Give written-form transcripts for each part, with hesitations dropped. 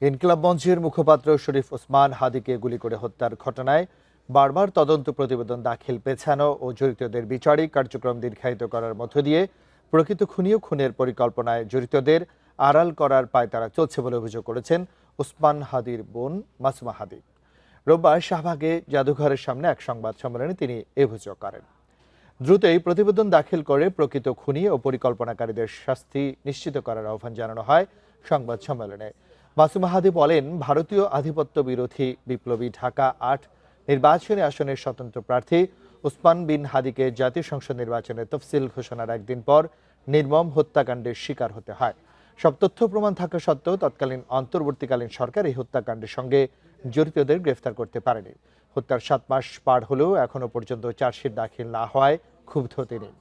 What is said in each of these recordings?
ইনকিলাব মঞ্চের মুখপাত্র শরীফ ওসমান হাদিকে গুলি করে হত্যার ঘটনায় বারবার তদন্ত প্রতিবেদন দাখিল পেছানো ও জড়িতদের বিচারিক কার্যক্রম দীর্ঘায়িত করার মধ্য দিয়ে প্রকৃত খুনি ও খুনের পরিকল্পনায় জড়িতদের আড়াল করার পায়তারা চলছে বলে অভিযোগ করেছেন ওসমান হাদির বোন মাসুমা হাদি। রোববার শাহবাগে জাদুঘরের সামনে এক সংবাদ সম্মেলনে তিনি এ অভিযোগ করেন। দ্রুতই প্রতিবেদন দাখিল করে প্রকৃত খুনি ও পরিকল্পনাকারীদের শাস্তি নিশ্চিত করার আহ্বান জানানো হয় সংবাদ সম্মেলনে। মাসুমা হাদি বলেন, ভারতীয় আধিপত্য বিরোধী বিপ্লবী ঢাকা ৮ নির্বাচনী আসনের স্বতন্ত্র প্রার্থী ওসমান বিন হাদিকে জাতীয় সংসদ নির্বাচনের তফসিল ঘোষণার একদিন পর নির্মম হত্যাকাণ্ডের শিকার হতে হয়। সব তথ্য প্রমাণ থাকা সত্ত্বেও তৎকালীন অন্তর্বর্তীকালীন সরকার এই হত্যাকাণ্ডের সঙ্গে জড়িতদের গ্রেফতার করতে পারেনি। হত্যার ৭ মাস পার হলেও এখনো পর্যন্ত চার্জশিট দাখিল না হওয়ায় ক্ষুব্ধ তিনি।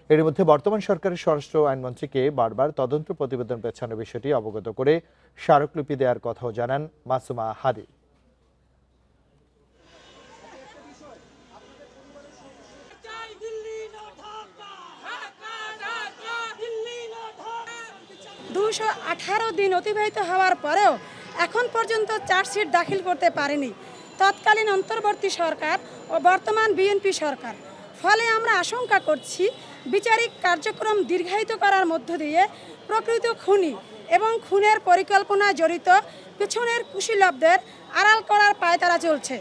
এর মধ্যে বর্তমান সরকারের স্বরাষ্ট্র আইনমন্ত্রীকে বারবার তদন্ত প্রতিবেদন পেছানোর বিষয়টি অবগত করে স্মারকলিপি দেওয়ার কথাও জানান মাসুমা হাদি। 218 দিন অতিবাহিত হওয়ার পরেও এখন পর্যন্ত চার্জশিট দাখিল করতে পারেনি তৎকালীন অন্তর্বর্তী সরকার ও বর্তমান বিএনপি সরকার। ফলে আমরা আশঙ্কা করছি বিচারিক কার্যক্রম দীর্ঘায়িত করার মধ্য দিয়ে প্রকৃত খুনি এবং খুনের পরিকল্পনায় জড়িত পেছনের কুশীলবদের আড়াল করার পায়তারা চলছে।